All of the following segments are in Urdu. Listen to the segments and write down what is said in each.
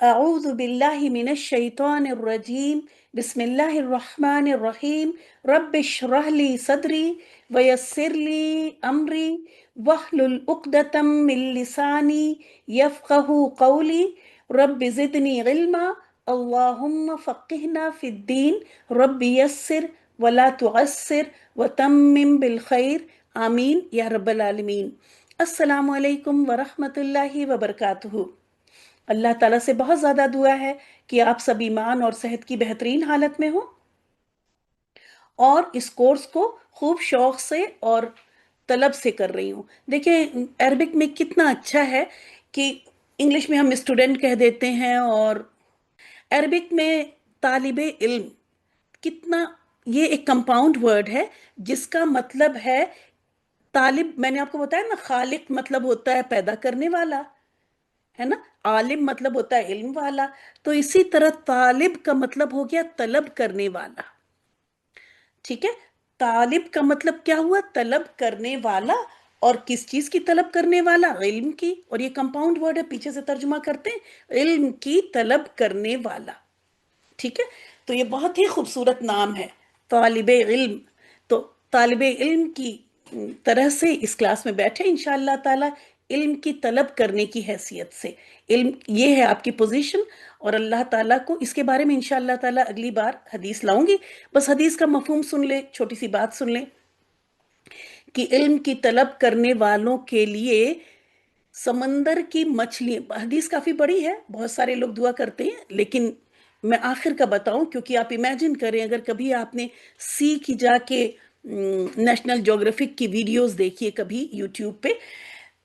أعوذ بالله من الشيطان الرجيم بسم الله الرحمن الرحيم رب اشرح لي صدري ويسر لي أمري واحلل عقدة من لساني يفقه قولي رب زدني علما اللهم فقهنا في الدين رب يسر ولا تعسر وتمم بالخير آمين يا رب العالمين. السلام عليكم ورحمة الله وبركاته. اللہ تعالیٰ سے بہت زیادہ دعا ہے کہ آپ سب ایمان اور صحت کی بہترین حالت میں ہوں اور اس کورس کو خوب شوق سے اور طلب سے کر رہی ہوں. دیکھیں عربک میں کتنا اچھا ہے کہ انگلش میں ہم اسٹوڈنٹ کہہ دیتے ہیں اور عربک میں طالب علم کتنا، یہ ایک کمپاؤنڈ ورڈ ہے جس کا مطلب ہے طالب. میں نے آپ کو بتایا نا، خالق مطلب ہوتا ہے پیدا کرنے والا، ہے نا. عالم مطلب ہوتا ہے علم والا. تو اسی طرح طالب کا مطلب ہو گیا طلب کرنے والا. ٹھیک ہے، طالب کا مطلب کیا ہوا؟ طلب کرنے والا. اور کس چیز کی طلب کرنے والا؟ علم کی. اور یہ کمپاؤنڈ ورڈ ہے، پیچھے سے ترجمہ کرتے ہیں، علم کی طلب کرنے والا. ٹھیک ہے، تو یہ بہت ہی خوبصورت نام ہے، طالب علم. تو طالب علم کی طرح سے اس کلاس میں بیٹھے انشاءاللہ تعالی، علم کی طلب کرنے کی حیثیت سے. علم یہ ہے آپ کی پوزیشن، اور اللہ تعالیٰ کو اس کے بارے میں انشاءاللہ تعالیٰ اگلی بار حدیث لاؤں گی. بس حدیث کا مفہوم سن لیں، چھوٹی سی بات سن لیں کہ علم کی طلب کرنے والوں کے لیے سمندر کی مچھلی. حدیث کافی بڑی ہے، بہت سارے لوگ دعا کرتے ہیں، لیکن میں آخر کا بتاؤں کیونکہ آپ امیجن کریں اگر کبھی آپ نے سی کی جا کے نیشنل جیوگرافک کی ویڈیوز دیکھیے کبھی یوٹیوب پہ،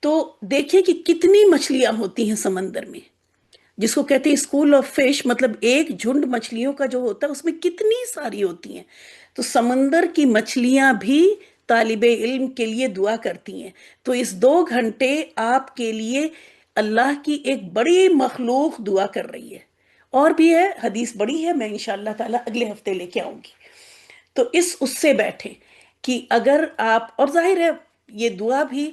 تو دیکھیں کہ کتنی مچھلیاں ہوتی ہیں سمندر میں، جس کو کہتے ہیں اسکول آف فش، مطلب ایک جھنڈ مچھلیوں کا جو ہوتا ہے اس میں کتنی ساری ہوتی ہیں. تو سمندر کی مچھلیاں بھی طالب علم کے لیے دعا کرتی ہیں. تو اس 2 گھنٹے آپ کے لیے اللہ کی ایک بڑی مخلوق دعا کر رہی ہے. اور بھی ہے، حدیث بڑی ہے، میں انشاءاللہ تعالیٰ اگلے ہفتے لے کے آؤں گی. تو اس سے بیٹھے کہ اگر آپ، اور ظاہر ہے یہ دعا بھی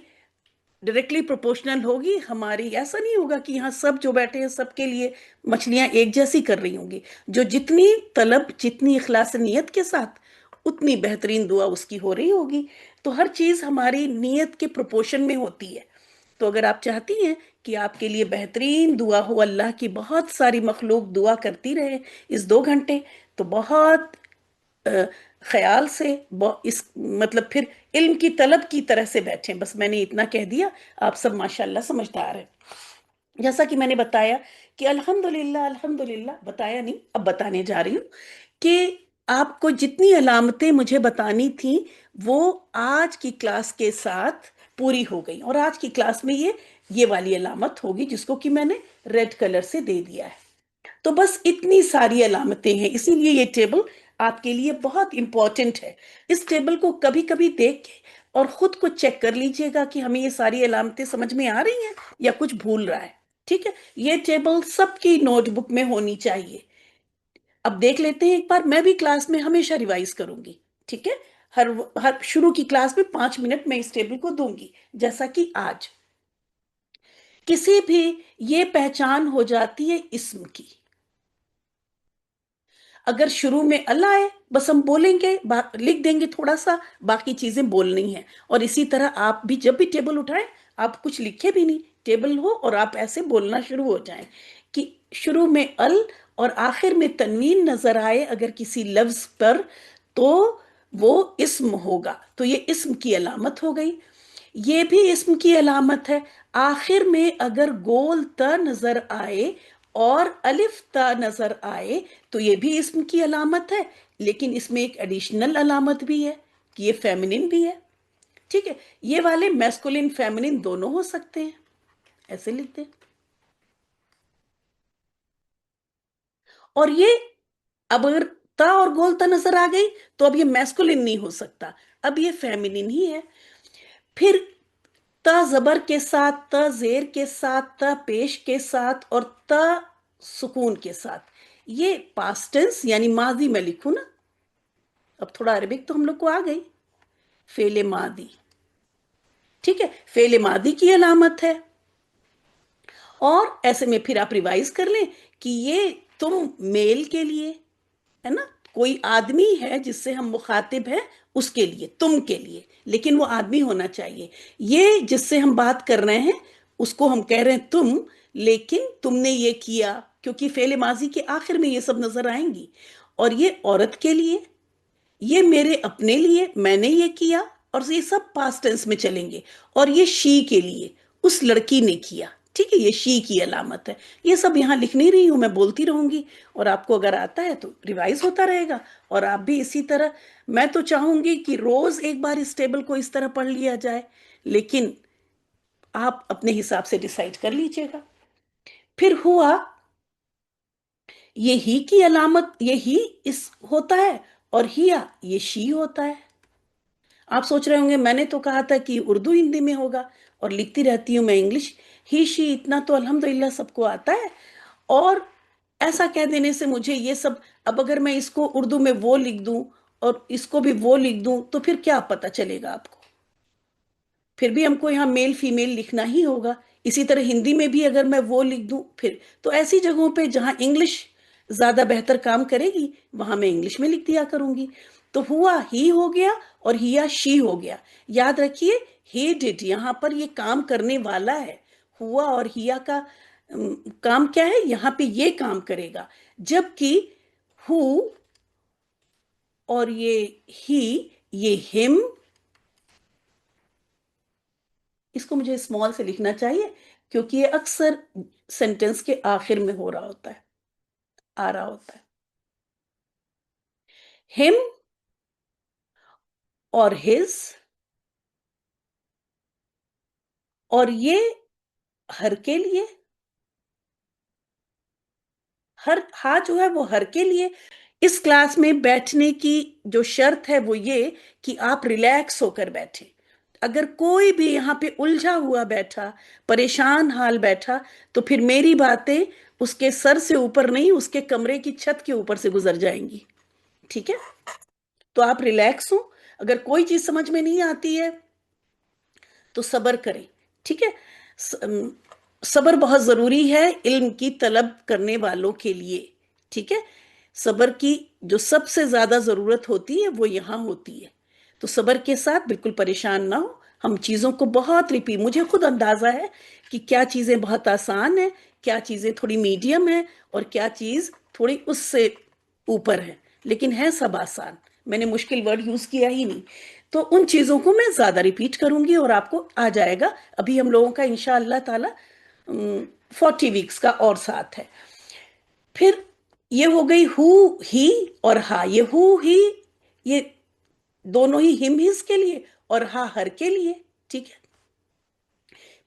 ڈائریکٹلی پروپورشنل ہوگی ہماری. ایسا نہیں ہوگا کہ یہاں سب جو بیٹھے ہیں سب کے لیے مچھلیاں ایک جیسی کر رہی ہوں گی. جو جتنی طلب، جتنی اخلاص نیت کے ساتھ، اتنی بہترین دعا اس کی ہو رہی ہوگی. تو ہر چیز ہماری نیت کے پروپورشن میں ہوتی ہے. تو اگر آپ چاہتی ہیں کہ آپ کے لیے بہترین دعا ہو، اللہ کی بہت ساری مخلوق دعا کرتی رہے اس 2 گھنٹے، تو بہت خیال سے اس مطلب پھر علم کی طلب کی طرح سے بیٹھیں. بس میں نے اتنا کہہ دیا، آپ سب ماشاءاللہ سمجھدار ہیں. جیسا کہ میں نے بتایا کہ الحمدللہ، الحمدللہ بتایا نہیں، اب بتانے جا رہی ہوں کہ آپ کو جتنی علامتیں مجھے بتانی تھیں وہ آج کی کلاس کے ساتھ پوری ہو گئی. اور آج کی کلاس میں یہ والی علامت ہوگی جس کو کہ میں نے ریڈ کلر سے دے دیا ہے. تو بس اتنی ساری علامتیں ہیں، اسی لیے یہ ٹیبل آپ کے لیے بہت امپورٹنٹ ہے. اس ٹیبل کو کبھی کبھی دیکھ کے اور خود کو چیک کر لیجئے گا کہ ہمیں یہ ساری علامتیں سمجھ میں آ رہی ہیں یا کچھ بھول رہا ہے. ٹھیک ہے، یہ ٹیبل سب کی نوٹ بک میں ہونی چاہیے. اب دیکھ لیتے ہیں ایک بار. میں بھی کلاس میں ہمیشہ ریوائز کروں گی. ٹھیک ہے، ہر شروع کی کلاس میں 5 منٹ میں اس ٹیبل کو دوں گی. جیسا کہ آج کسی بھی یہ پہچان ہو جاتی ہے اسم کی. اگر شروع میں اللہ ہے بس ہم بولیں گے، لکھ دیں گے تھوڑا سا، باقی چیزیں بولنی ہیں. اور اسی طرح آپ بھی جب بھی ٹیبل اٹھائیں، آپ کچھ لکھے بھی نہیں، ٹیبل ہو اور آپ ایسے بولنا شروع ہو جائیں کہ شروع میں ال اور آخر میں تنوین نظر آئے اگر کسی لفظ پر تو وہ اسم ہوگا. تو یہ اسم کی علامت ہو گئی. یہ بھی اسم کی علامت ہے، آخر میں اگر گول تا نظر آئے اور الف تا نظر آئے تو یہ بھی اسم کی علامت ہے. لیکن اس میں ایک ایڈیشنل علامت بھی ہے کہ یہ فیمنن بھی ہے. ٹھیک ہے، یہ والے میسکولن فیمنن دونوں ہو سکتے ہیں. ایسے لکھتے ہیں. اور یہ اب اگر تا اور گول تا نظر آ گئی تو اب یہ میسکولن نہیں ہو سکتا، اب یہ فیمنن ہی ہے. پھر تا زبر کے ساتھ، تا زیر کے ساتھ، تا پیش کے ساتھ اور تا سکون کے ساتھ، یہ پاسٹ ٹینس یعنی ماضی میں لکھوں نا. اب تھوڑا عربک تو ہم لوگ کو آ گئی. فعل ماضی، ٹھیک ہے، فعل ماضی کی علامت ہے. اور ایسے میں پھر آپ ریوائز کر لیں کہ یہ تم میل کے لیے ہے نا، کوئی آدمی ہے جس سے ہم مخاطب ہیں اس کے لیے، تم کے لیے، لیکن وہ آدمی ہونا چاہیے۔ یہ جس سے ہم بات کر رہے ہیں اس کو ہم کہہ رہے ہیں تم، لیکن تم نے یہ کیا، کیونکہ فعل ماضی کے آخر میں یہ سب نظر آئیں گی۔ اور یہ عورت کے لیے، یہ میرے اپنے لیے، میں نے یہ کیا، اور یہ سب پاسٹ ٹینس میں چلیں گے۔ اور یہ شی کے لیے، اس لڑکی نے کیا، ٹھیک ہے، یہ شی کی علامت ہے۔ یہ سب یہاں لکھ نہیں رہی ہوں، میں بولتی رہوں گی، اور آپ کو اگر آتا ہے تو ریوائز ہوتا رہے گا، اور آپ بھی اسی طرح۔ میں تو چاہوں گی کہ روز ایک بار اس ٹیبل کو اس طرح پڑھ لیا جائے، لیکن آپ اپنے حساب سے ڈیسائیڈ کر لیجئے گا۔ پھر ہوا، یہ ہی کی علامت، یہ ہی اس ہوتا ہے، اور ہیا یہ شی ہوتا ہے۔ آپ سوچ رہے ہوں گے میں نے تو کہا تھا کہ اردو ہندی میں ہوگا، اور لکھتی رہتی ہوں میں انگلش، ہی شی اتنا تو الحمدللہ سب کو آتا ہے۔ اور ایسا کہہ دینے سے مجھے یہ سب، اب اگر میں اس کو اردو میں وہ لکھ دوں اور اس کو بھی وہ لکھ دوں تو پھر کیا پتہ چلے گا آپ کو؟ پھر بھی ہم کو یہاں میل فیمیل لکھنا ہی ہوگا۔ اسی طرح ہندی میں بھی اگر میں وہ لکھ دوں پھر، تو ایسی جگہوں پہ جہاں انگلش زیادہ بہتر کام کرے گی وہاں میں انگلش میں لکھ دیا کروں گی۔ تو ہوا ہی ہو گیا اور ہیا شی ہو گیا۔ یاد رکھیے ہی ڈڈ یہاں پر یہ کام کرنے والا ہے، ہوا اور ہیا کا کام کیا ہے، یہاں پہ یہ کام کرے گا، جبکہ ہو اور یہ ہی، یہ ہم، اس کو مجھے اسمال سے لکھنا چاہیے کیونکہ یہ اکثر سینٹنس کے آخر میں ہو رہا ہوتا ہے، آ رہا ہوتا ہے۔ ہم اور ہز، اور یہ ہر کے لیے، ہر ہا جو ہے وہ ہر کے لیے۔ اس کلاس میں بیٹھنے کی جو شرط ہے وہ یہ کہ آپ ریلیکس ہو کر بیٹھیں۔ اگر کوئی بھی یہاں پہ الجھا ہوا بیٹھا، پریشان حال بیٹھا، تو پھر میری باتیں اس کے سر سے اوپر نہیں، اس کے کمرے کی چھت کے اوپر سے گزر جائیں گی، ٹھیک ہے؟ تو آپ ریلیکس ہوں، اگر کوئی چیز سمجھ میں نہیں آتی ہے تو صبر کریں، ٹھیک ہے؟ صبر بہت ضروری ہے علم کی طلب کرنے والوں کے لیے، ٹھیک ہے؟ صبر کی جو سب سے زیادہ ضرورت ہوتی ہے وہ یہاں ہوتی ہے۔ تو صبر کے ساتھ بالکل پریشان نہ ہو، ہم چیزوں کو بہت ریپیٹ، مجھے خود اندازہ ہے کہ کیا چیزیں بہت آسان ہیں، کیا چیزیں تھوڑی میڈیم ہیں، اور کیا چیز تھوڑی اس سے اوپر ہے، لیکن ہے سب آسان، میں نے مشکل ورڈ یوز کیا ہی نہیں۔ تو ان چیزوں کو میں زیادہ ریپیٹ کروں گی اور آپ کو آ جائے گا۔ ابھی ہم لوگوں کا انشاءاللہ تعالی 40 ویکس کا اور ساتھ ہے۔ پھر یہ ہو گئی ہو ہی اور ہا، یہ ہو ہی یہ دونوں ہی ہم ہز کے لیے اور ہا ہر کے لیے، ٹھیک ہے؟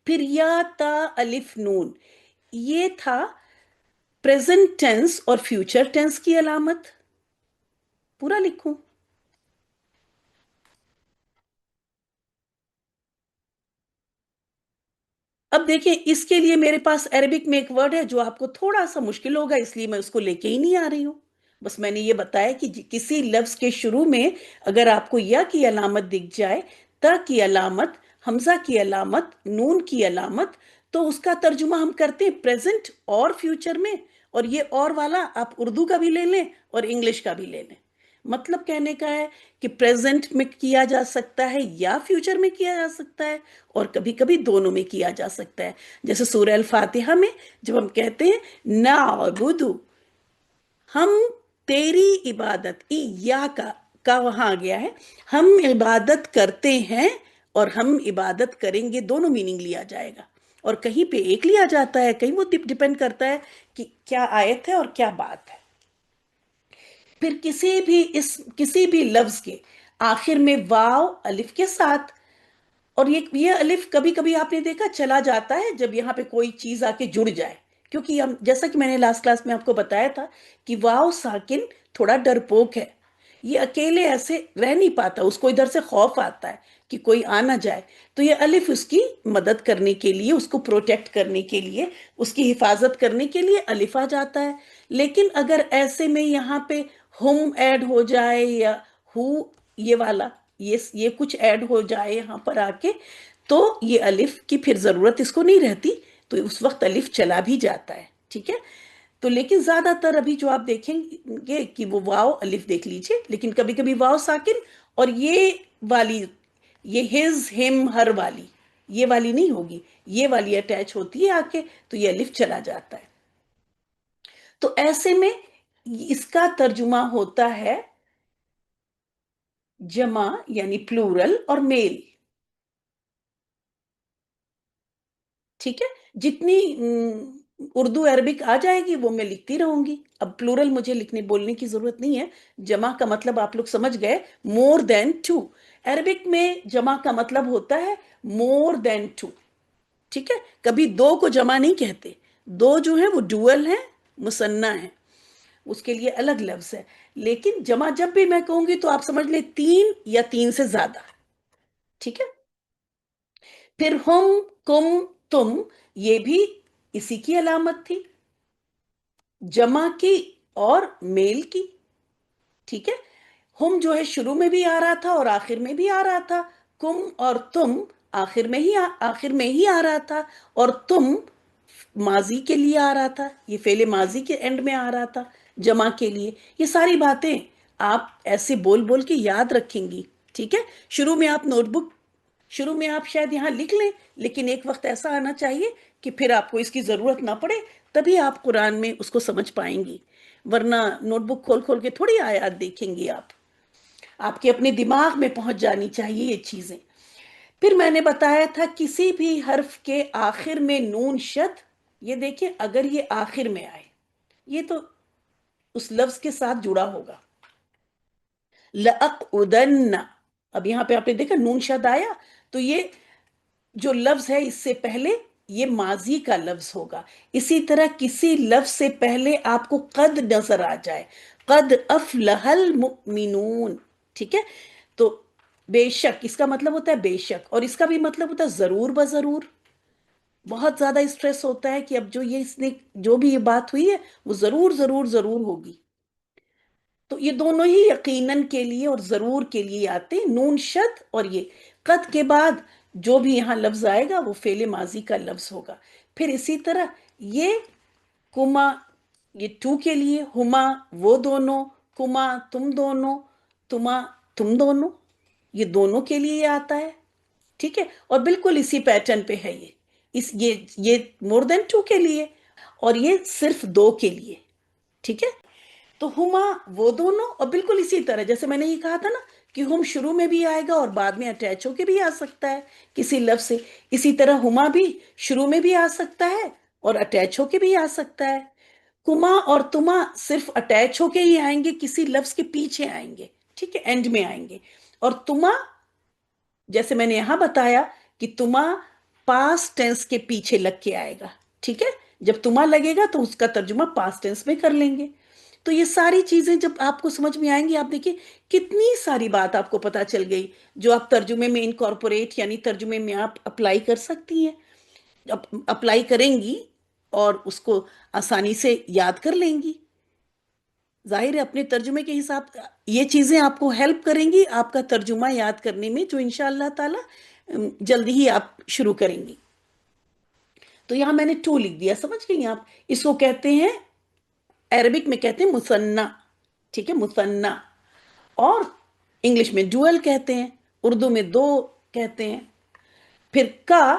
پھر یا تا الف نون، یہ تھا پریزنٹ ٹینس اور فیوچر ٹینس کی علامت۔ پورا لکھوں؟ اب دیکھیں اس کے لیے میرے پاس عربک میں ایک ورڈ ہے جو آپ کو تھوڑا سا مشکل ہوگا، اس لیے میں اس کو لے کے ہی نہیں آ رہی ہوں۔ بس میں نے یہ بتایا کہ کسی لفظ کے شروع میں اگر آپ کو یا کی علامت دکھ جائے، تا کی علامت، حمزہ کی علامت، نون کی علامت، تو اس کا ترجمہ ہم کرتے ہیں پریزنٹ اور فیوچر میں، اور یہ اور والا آپ اردو کا بھی لے لیں اور انگلش کا بھی لے لیں۔ مطلب کہنے کا ہے کہ پریزنٹ میں کیا جا سکتا ہے یا فیوچر میں کیا جا سکتا ہے، اور کبھی کبھی دونوں میں کیا جا سکتا ہے۔ جیسے سورہ الفاتحہ میں جب ہم کہتے ہیں نعبد، ہم تیری عبادت، یا کا وہاں آ گیا ہے، ہم عبادت کرتے ہیں اور ہم عبادت کریں گے، دونوں میننگ لیا جائے گا، اور کہیں پہ ایک لیا جاتا ہے، کہیں وہ ڈیپینڈ کرتا ہے کہ کیا آیت ہے اور کیا بات ہے۔ پھر کسی بھی لفظ کے آخر میں واو الف کے ساتھ، اور یہ الف کبھی کبھی آپ نے دیکھا چلا جاتا ہے جب یہاں پہ کوئی چیز آ کے جڑ جائے، کیونکہ ہم جیسا کہ میں نے لاسٹ کلاس میں آپ کو بتایا تھا کہ واو ساکن تھوڑا ڈرپوک ہے، یہ اکیلے ایسے رہ نہیں پاتا، اس کو ادھر سے خوف آتا ہے کہ کوئی آ نہ جائے، تو یہ الف اس کی مدد کرنے کے لیے، اس کو پروٹیکٹ کرنے کے لیے، اس کی حفاظت کرنے کے لیے الف آ جاتا ہے۔ لیکن اگر ایسے میں یہاں پہ ہم ایڈ ہو جائے یا ہو، یہ والا، یہ کچھ ایڈ ہو جائے یہاں پر آ کے، تو یہ الف کی پھر ضرورت اس کو نہیں رہتی، تو اس وقت الف چلا بھی جاتا ہے، ٹھیک ہے. تو لیکن زیادہ تر ابھی جو آپ دیکھیں گے کہ وہ واو الف دیکھ لیجئے، لیکن کبھی کبھی واو ساکن اور یہ والی، یہ ہز ہم ہر والی، یہ والی نہیں ہوگی، یہ والی اٹیچ ہوتی ہے آ کے، تو یہ الف چلا جاتا ہے. تو ایسے میں اس کا ترجمہ ہوتا ہے جمع یعنی پلورل اور میل. ٹھیک ہے، جتنی اردو عربک آ جائے گی وہ میں لکھتی رہوں گی. اب پلورل مجھے لکھنے بولنے کی ضرورت نہیں ہے. جمع کا مطلب آپ لوگ سمجھ گئے، مور دین ٹو. عربک میں جمع کا مطلب ہوتا ہے مور دین ٹو. ٹھیک ہے، کبھی دو کو جمع نہیں کہتے. دو جو ہے وہ ڈوئل ہے، مثنیٰ ہے، اس کے لیے الگ لفظ ہے. لیکن جمع جب بھی میں کہوں گی تو آپ سمجھ لیں تین یا تین سے زیادہ. ٹھیک ہے. پھر ہم، کم، تم، یہ بھی اسی کی علامت تھی، جمع کی اور میل کی. ٹھیک ہے. ہم جو ہے شروع میں بھی آ رہا تھا اور آخر میں بھی آ رہا تھا. کم اور تم آخر میں ہی آ رہا تھا، اور تم ماضی کے لیے آ رہا تھا، یہ فعل ماضی کے اینڈ میں آ رہا تھا جمع کے لیے. یہ ساری باتیں آپ ایسے بول بول کے یاد رکھیں گی. ٹھیک ہے. شروع میں آپ شاید یہاں لکھ لیں، لیکن ایک وقت ایسا آنا چاہیے کہ پھر آپ کو اس کی ضرورت نہ پڑے، تبھی آپ قرآن میں اس کو سمجھ پائیں گی. ورنہ نوٹ بک کھول کھول کے تھوڑی آیات دیکھیں گی آپ کے اپنے دماغ میں پہنچ جانی چاہیے یہ چیزیں. پھر میں نے بتایا تھا کسی بھی حرف کے آخر میں نون شد، یہ دیکھیں اگر یہ آخر میں آئے، یہ تو اس لفظ کے ساتھ جڑا ہوگا. لَأَقْعُدَنَّ، اب یہاں پہ آپ نے دیکھا نون شد آیا، تو یہ جو لفظ ہے اس سے پہلے یہ ماضی کا لفظ ہوگا. اسی طرح کسی لفظ سے پہلے آپ کو قد نظر آ جائے، قد افلح المؤمنون. ٹھیک ہے. تو بے شک اس کا مطلب ہوتا ہے بے شک، اور اس کا بھی مطلب ہوتا ہے ضرور بضرور. بہت زیادہ اسٹریس ہوتا ہے کہ اب جو بھی یہ بات ہوئی ہے وہ ضرور ضرور ضرور ہوگی. تو یہ دونوں ہی یقیناً کے لیے اور ضرور کے لیے آتے ہیں، نون شد اور یہ. قد کے بعد جو بھی یہاں لفظ آئے گا وہ فعل ماضی کا لفظ ہوگا. پھر اسی طرح یہ کما، یہ ٹو کے لیے، ہما وہ دونوں، کما تم دونوں، تما تم دونوں، یہ دونوں کے لیے آتا ہے. ٹھیک ہے. اور بالکل اسی پیٹرن پہ ہے یہ مور دین ٹو کے لیے، اور یہ صرف دو کے لیے. ٹھیک ہے. تو ہما وہ دونوں، اور بالکل اسی طرح جیسے میں نے یہ کہا تھا نا کہ ہم شروع میں بھی آئے گا اور بعد میں اٹیچ ہو کے بھی آ سکتا ہے کسی لفظ سے، اسی طرح ہما بھی شروع میں بھی آ سکتا ہے اور اٹیچ ہو کے بھی آ سکتا ہے. کما اور تما صرف اٹیچ ہو کے ہی آئیں گے، کسی لفظ کے پیچھے آئیں گے. ٹھیک ہے، اینڈ میں آئیں گے. اور تما جیسے میں نے یہاں بتایا کہ تما پاسٹ ٹینس کے پیچھے لگ کے آئے گا. ٹھیک ہے. جب تما لگے گا تو اس کا ترجمہ پاسٹ ٹینس میں کر لیں گے. تو یہ ساری چیزیں جب آپ کو سمجھ میں آئیں گی، آپ دیکھیں کتنی ساری بات آپ کو پتا چل گئی جو آپ ترجمے میں انکارپوریٹ یعنی ترجمے میں آپ اپلائی کر سکتی ہیں، اپلائی کریں گی اور اس کو آسانی سے یاد کر لیں گی. ظاہر ہے اپنے ترجمے کے حساب یہ چیزیں آپ کو ہیلپ کریں گی آپ کا ترجمہ یاد کرنے میں، جو انشاءاللہ تعالی جلدی ہی آپ شروع کریں گی. تو یہاں میں نے ٹو لکھ دیا، سمجھ گئی آپ. اس کو کہتے ہیں عربک میں کہتے ہیں مثنیٰ. ٹھیک ہے، مثنیٰ. اور انگلش میں ڈوئل کہتے ہیں، اردو میں دو کہتے ہیں. پھر کا،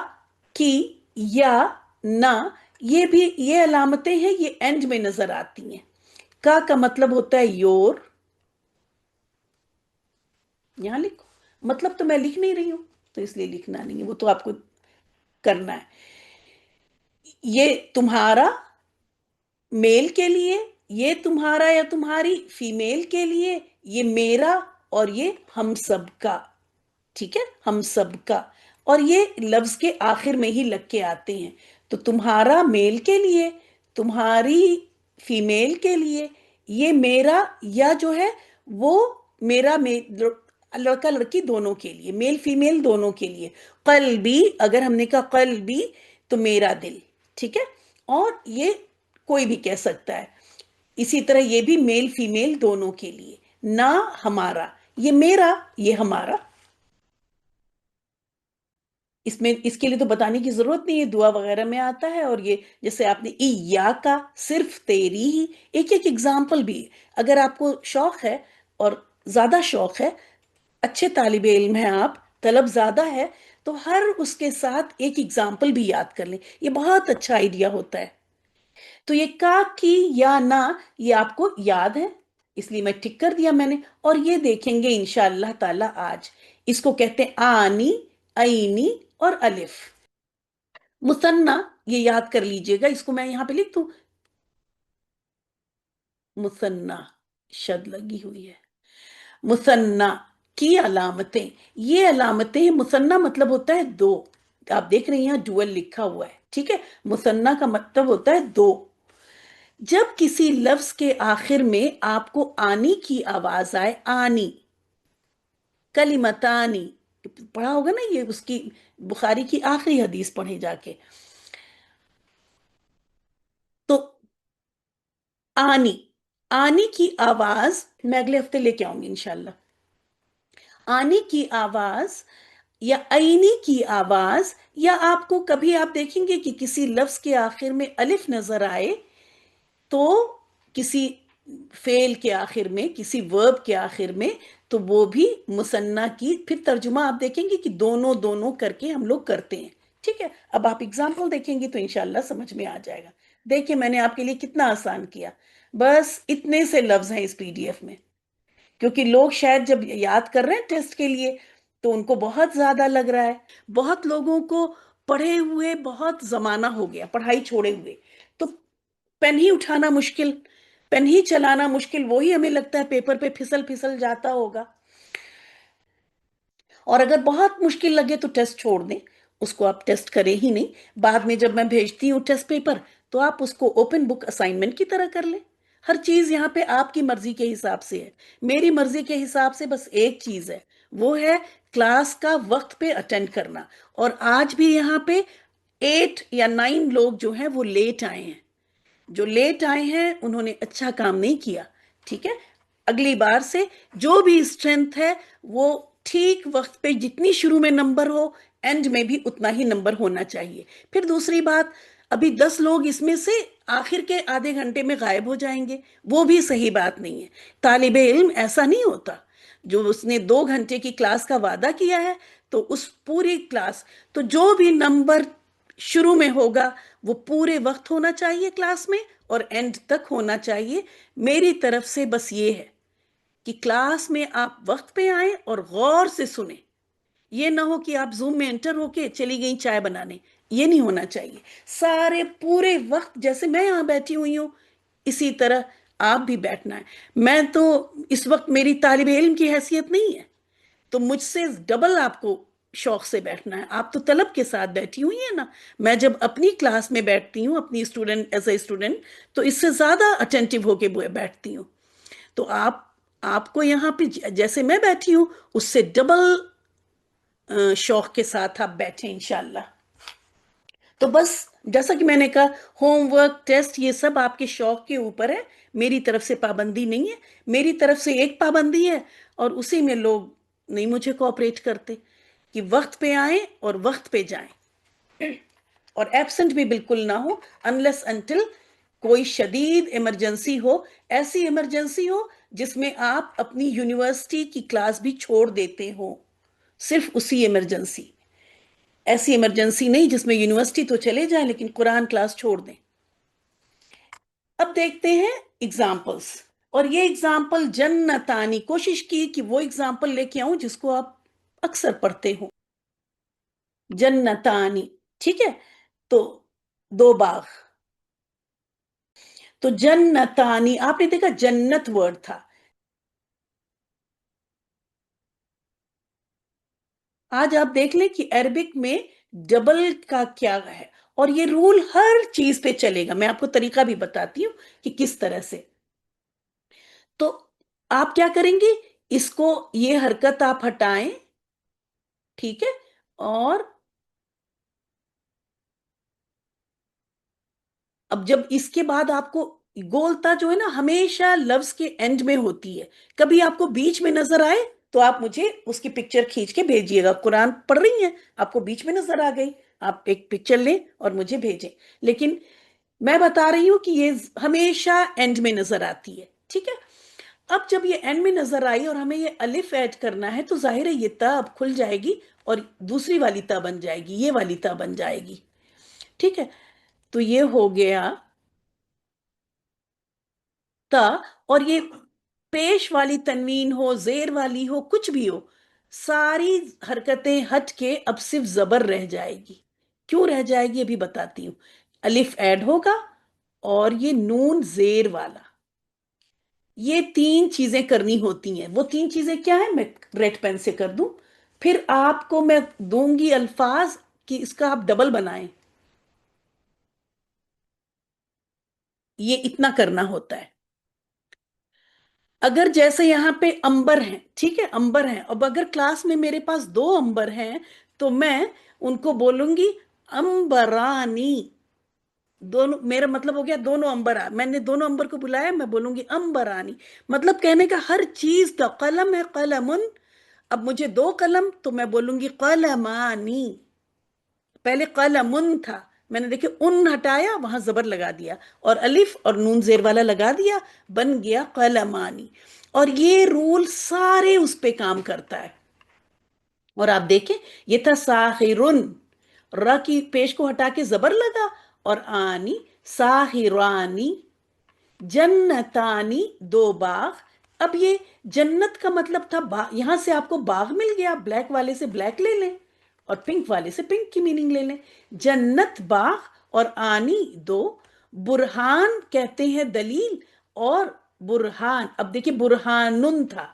کی، یا، نہ، یہ بھی یہ علامتیں ہیں، یہ اینڈ میں نظر آتی ہیں. کا مطلب ہوتا ہے یور، یہاں لکھو، مطلب تو میں لکھ نہیں رہی ہوں تو اس لیے لکھنا نہیں ہے، وہ تو آپ کو کرنا ہے. یہ تمہارا میل کے لیے، یہ تمہارا یا تمہاری فیمیل کے لیے، یہ میرا، اور یہ ہم سب کا. ٹھیک ہے، ہم سب کا. اور یہ لفظ کے آخر میں ہی لگ کے آتے ہیں. تو تمہارا میل کے لیے، تمہاری فیمیل کے لیے، یہ میرا یا جو ہے وہ میرا لڑکا لڑکی دونوں کے لیے، میل فیمیل دونوں کے لیے. قلبی، اگر ہم نے کہا قلبی تو میرا دل. ٹھیک ہے. اور یہ کوئی بھی کہہ سکتا ہے. اسی طرح یہ بھی میل فیمیل دونوں کے لیے. نہ ہمارا، یہ میرا، یہ ہمارا. اس کے لیے تو بتانے کی ضرورت نہیں ہے، دعا وغیرہ میں آتا ہے۔ اور یہ جیسے آپ نے ایا کا، صرف تیری ہی، ایک ایک اگزامپل بھی ہے۔ اگر آپ کو شوق ہے اور زیادہ شوق ہے، اچھے طالب علم ہیں آپ، طلب زیادہ ہے، تو ہر اس کے ساتھ ایک اگزامپل بھی یاد کر لیں، یہ بہت اچھا آئیڈیا ہوتا ہے۔ تو یہ کا، کی یا نا، یہ آپ کو یاد ہے، اس لیے میں ٹک کر دیا میں نے۔ اور یہ دیکھیں گے انشاءاللہ تعالی آج، اس کو کہتے ہیں آنی، اینی اور الف۔ مثنی، یہ یاد کر لیجئے گا، اس کو میں یہاں پہ لکھ دوں، مثنی، شد لگی ہوئی ہے، مثنی کی علامتیں، یہ علامتیں، مثنی مطلب ہوتا ہے دو، آپ دیکھ رہے ہیں یہاں ڈوئل لکھا ہوا ہے، ٹھیک ہے، مثنی کا مطلب ہوتا ہے دو۔ جب کسی لفظ کے آخر میں آپ کو آنی کی آواز آئے، آنی، کلمتانی، پڑھا ہوگا نا، یہ اس کی بخاری کی آخری حدیث پڑھیں جا کے، تو آنی، آنی کی آواز میں اگلے ہفتے لے کے آؤں گی انشاءاللہ۔ آنی کی آواز یا اینی کی آواز، یا آپ کو کبھی آپ دیکھیں گے کہ کسی لفظ کے آخر میں الف نظر آئے، تو کسی فعل کے آخر میں، کسی ورب کے آخر میں، تو وہ بھی مثنیٰ کی پھر ترجمہ آپ دیکھیں گے کہ دونوں دونوں کر کے ہم لوگ کرتے ہیں، ٹھیک ہے۔ اب آپ اگزامپل دیکھیں گے تو انشاءاللہ سمجھ میں آ جائے گا۔ دیکھیں میں نے آپ کے لیے کتنا آسان کیا، بس اتنے سے لفظ ہیں اس پی ڈی ایف میں، کیونکہ لوگ شاید جب یاد کر رہے ہیں ٹیسٹ کے لیے تو ان کو بہت زیادہ لگ رہا ہے، بہت لوگوں کو پڑھے ہوئے بہت زمانہ ہو گیا، پڑھائی چھوڑے ہوئے، تو پین ہی اٹھانا مشکل، پین ہی چلانا مشکل، وہی ہمیں لگتا ہے پیپر پہ پھسل پھسل جاتا ہوگا۔ اور اگر بہت مشکل لگے تو ٹیسٹ چھوڑ دیں، اس کو آپ ٹیسٹ کریں ہی نہیں، بعد میں جب میں بھیجتی ہوں ٹیسٹ پیپر تو آپ اس کو اوپن بک اسائنمنٹ کی طرح کر لیں۔ ہر چیز یہاں پہ آپ کی مرضی کے حساب سے ہے، میری مرضی کے حساب سے بس ایک چیز ہے، وہ ہے کلاس کا وقت پہ اٹینڈ کرنا۔ اور آج بھی یہاں پہ 8 یا 9 لوگ جو ہیں وہ لیٹ آئے ہیں، جو لیٹ آئے ہیں انہوں نے اچھا کام نہیں کیا، ٹھیک ہے۔ اگلی بار سے جو بھی اسٹرینتھ ہے وہ ٹھیک وقت پہ، جتنی شروع میں نمبر ہو اینڈ میں بھی اتنا ہی نمبر ہونا چاہیے۔ پھر دوسری بات، ابھی 10 لوگ اس میں سے آخر کے آدھے گھنٹے میں غائب ہو جائیں گے، وہ بھی صحیح بات نہیں ہے۔ طالب علم ایسا نہیں ہوتا، جو اس نے 2 گھنٹے کی کلاس کا وعدہ کیا ہے تو اس پوری کلاس، تو جو بھی نمبر شروع میں ہوگا وہ پورے وقت ہونا چاہیے کلاس میں، اور اینڈ تک ہونا چاہیے۔ میری طرف سے بس یہ ہے کہ کلاس میں آپ وقت پہ آئیں اور غور سے سنیں، یہ نہ ہو کہ آپ زوم میں انٹر ہو کے چلی گئیں چائے بنانے، یہ نہیں ہونا چاہیے۔ سارے پورے وقت جیسے میں یہاں بیٹھی ہوئی ہوں اسی طرح آپ بھی بیٹھنا ہے۔ میں تو اس وقت میری طالب علم کی حیثیت نہیں ہے، تو مجھ سے ڈبل آپ کو شوق سے بیٹھنا ہے، آپ تو طلب کے ساتھ بیٹھی ہوئی ہیں نا۔ میں جب اپنی کلاس میں بیٹھتی ہوں، اپنی اسٹوڈنٹ ایز اے اسٹوڈنٹ، تو اس سے زیادہ اٹینٹیو ہو کے بیٹھتی ہوں۔ تو آپ کو یہاں پہ جیسے میں بیٹھی ہوں اس سے ڈبل شوق کے ساتھ آپ بیٹھیں انشاءاللہ۔ تو بس جیسا کہ میں نے کہا، ہوم ورک، ٹیسٹ، یہ سب آپ کے شوق کے اوپر ہے، میری طرف سے پابندی نہیں ہے۔ میری طرف سے ایک پابندی ہے اور اسی میں لوگ نہیں مجھے کوآپریٹ کرتے، کہ وقت پہ آئیں اور وقت پہ جائیں، اور ایبسنٹ بھی بالکل نہ ہو، انلیس انٹل کوئی شدید ایمرجنسی ہو، ایسی ایمرجنسی ہو جس میں آپ اپنی یونیورسٹی کی کلاس بھی چھوڑ دیتے ہو، صرف اسی ایمرجنسی، ایسی ایمرجنسی نہیں جس میں یونیورسٹی تو چلے جائیں لیکن قرآن کلاس چھوڑ دیں۔ اب دیکھتے ہیں اگزامپلس، اور یہ اگزامپل جنتانی، کوشش کی کہ وہ اگزامپل لے کے آؤں جس کو آپ اکثر پڑھتے ہو، جنتانی، ٹھیک ہے، تو 2 باغ، تو جنتانی، آپ نے دیکھا جنت ورڈ تھا، آج آپ دیکھ لیں کہ عربک میں ڈبل کا کیا ہے، اور یہ رول ہر چیز پہ چلے گا، میں آپ کو طریقہ بھی بتاتی ہوں کہ کس طرح سے۔ تو آپ کیا کریں گے، اس کو، یہ حرکت آپ ہٹائیں، ٹھیک ہے، اور اب جب اس کے بعد آپ کو گولتا جو ہے نا ہمیشہ لفظ کے اینڈ میں ہوتی ہے، کبھی آپ کو بیچ میں نظر آئے تو آپ مجھے اس کی پکچر کھینچ کے بھیجیے گا. قرآن پڑھ رہی ہیں، آپ کو بیچ میں نظر آ گئی، آپ ایک پکچر لیں اور مجھے بھیجیں. لیکن میں بتا رہی ہوں کہ یہ ہمیشہ اینڈ میں نظر آتی ہے. ٹھیک ہے. اب جب یہ اینڈ میں نظر آئی اور ہمیں یہ الف ایڈ کرنا ہے، تو ظاہر ہے یہ تا اب کھل جائے گی اور دوسری والی تا بن جائے گی، یہ والی تا بن جائے گی. ٹھیک ہے. تو یہ ہو گیا تا. اور یہ پیش والی تنوین ہو، زیر والی ہو، کچھ بھی ہو، ساری حرکتیں ہٹ کے اب صرف زبر رہ جائے گی. کیوں رہ جائے گی ابھی بتاتی ہوں. الف ایڈ ہوگا اور یہ نون زیر والا. یہ تین چیزیں کرنی ہوتی ہیں. وہ تین چیزیں کیا ہیں میں ریڈ پین سے کر دوں، پھر آپ کو میں دوں گی الفاظ کہ اس کا آپ ڈبل بنائیں. یہ اتنا کرنا ہوتا ہے. اگر جیسے یہاں پہ امبر ہیں، ٹھیک ہے، امبر ہیں، اب اگر کلاس میں میرے پاس دو امبر ہیں تو میں ان کو بولوں گی امبرانی. دونوں، میرا مطلب ہو گیا دونوں امبر. میں نے دونوں امبر کو بلایا، میں بولوں گی امبرانی. مطلب کہنے کا ہر چیز کا، قلم ہے قلمن، اب مجھے دو قلم تو میں بولوں گی قلمانی. پہلے قلمن تھا، میں نے دیکھے ان ہٹایا، وہاں زبر لگا دیا اور الف اور نون زیر والا لگا دیا، بن گیا قلمانی. اور یہ رول سارے اس پہ کام کرتا ہے. اور آپ دیکھیں یہ تھا ساحرن، را کی پیش کو ہٹا کے زبر لگا اور آنی، ساحرانی. جنتانی، دو باغ. اب یہ جنت کا مطلب تھا یہاں سے آپ کو باغ مل گیا، بلیک والے سے بلیک لے لیں اور پنک والے سے پنک کی میننگ لے لیں. جنت باغ اور آنی دو. برہان کہتے ہیں دلیل، اور برہان، اب دیکھیں برہانن تھا،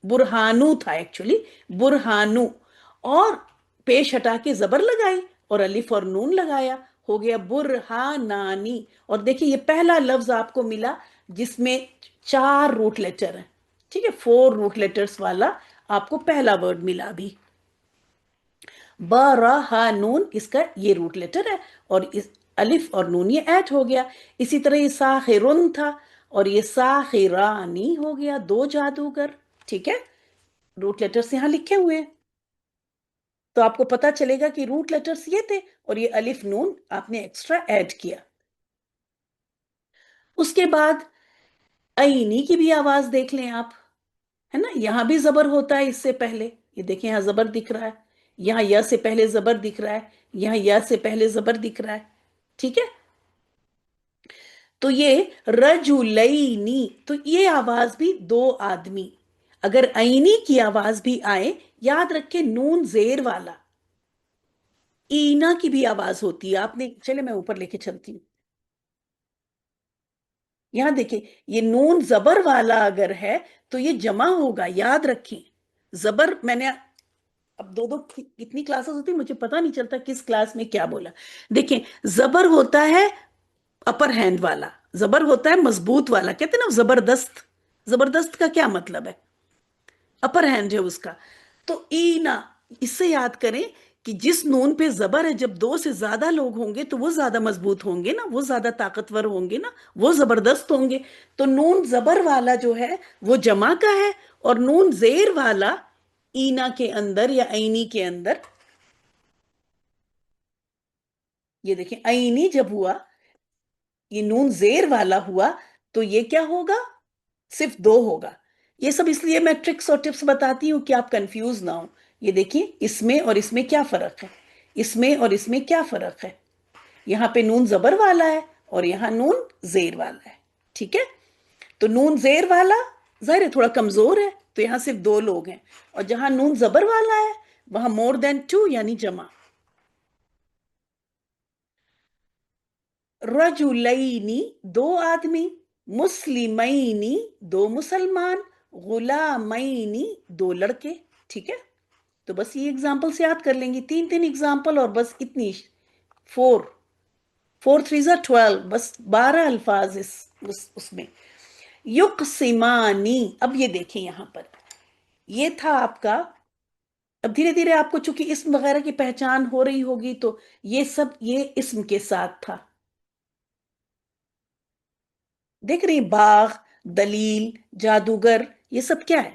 برہانو تھا ایکچولی، برہانو. اور پیش ہٹا کے زبر لگائی اور الف اور نون لگایا، ہو گیا برہانانی. اور دیکھیں یہ پہلا لفظ آپ کو ملا جس میں چار روٹ لیٹر ہیں. ٹھیک ہے، 4 روٹ لیٹرز والا آپ کو پہلا ورڈ ملا بھی. برہانون اس کا یہ روٹ لیٹر ہے اور اس الف اور نون یہ ایڈ ہو گیا. اسی طرح یہ ساحرن تھا اور یہ ساحرانی ہو گیا، دو جادوگر. ٹھیک ہے، روٹ لیٹرز یہاں لکھے ہوئے ہیں تو آپ کو پتا چلے گا کہ روٹ لیٹرز یہ تھے اور یہ الف نون آپ نے ایکسٹرا ایڈ کیا. اس کے بعد اینی کی بھی آواز دیکھ لیں آپ، ہے نا، یہاں بھی زبر ہوتا ہے اس سے پہلے. یہ دیکھیں یہاں زبر دکھ رہا ہے، یہاں یا سے پہلے زبر دکھ رہا ہے، یہاں یا سے پہلے زبر دکھ رہا ہے. ٹھیک ہے. تو یہ رجلینی، تو یہ آواز بھی دو آدمی. اگر اینی کی آواز بھی آئے، یاد رکھے نون زیر والا. اینا کی بھی آواز ہوتی ہے، آپ نے، چلے میں اوپر لے کے چلتی ہوں. یہاں دیکھیں یہ نون زبر والا اگر ہے تو یہ جمع ہوگا، یاد رکھیں. زبر میں نے، اب دو دو کتنی کلاسز ہوتی مجھے پتا نہیں چلتا کس کلاس میں کیا بولا. دیکھیں زبر ہوتا ہے اپر ہینڈ والا، زبر ہوتا ہے مضبوط والا، کہتے ہیں نا زبردست. زبردست کا کیا مطلب ہے؟ اپر ہینڈ ہے اس کا. تو اینا، اس سے یاد کریں کہ جس نون پہ زبر ہے، جب دو سے زیادہ لوگ ہوں گے تو وہ زیادہ مضبوط ہوں گے نا، وہ زیادہ طاقتور ہوں گے نا، وہ زبردست ہوں گے. تو نون زبر والا جو ہے وہ جمع کا ہے، اور نون زیر والا اینا کے اندر یا اینی کے اندر. یہ دیکھیں اینی جب ہوا، یہ نون زیر والا ہوا تو یہ کیا ہوگا؟ صرف دو ہوگا. یہ سب اس لیے میں ٹرکس اور ٹپس بتاتی ہوں کہ آپ کنفیوز نہ ہو. یہ دیکھیں اس میں اور اس میں کیا فرق ہے، اس میں اور اس میں کیا فرق ہے. یہاں پہ نون زبر والا ہے اور یہاں نون زیر والا ہے. ٹھیک ہے. تو نون زیر والا ظاہر ہے تھوڑا کمزور ہے تو یہاں صرف دو لوگ ہیں، اور جہاں نون زبر والا ہے وہاں مور دین ٹو یعنی جمع. رجلینی دو آدمی، مسلمینی دو مسلمان، غلامینی دو لڑکے. ٹھیک ہے. تو بس یہ اگزامپل سے یاد کر لیں گی، تین تین اگزامپل اور بس اتنی. 4 4 3 12، بس 12 الفاظ اس میں. یقسمانی، اب یہ دیکھیں یہاں پر یہ تھا آپ کا. اب دھیرے دھیرے آپ کو چونکہ اسم وغیرہ کی پہچان ہو رہی ہوگی تو یہ سب یہ اسم کے ساتھ تھا. دیکھ رہی باغ، دلیل، جادوگر، یہ سب کیا ہے؟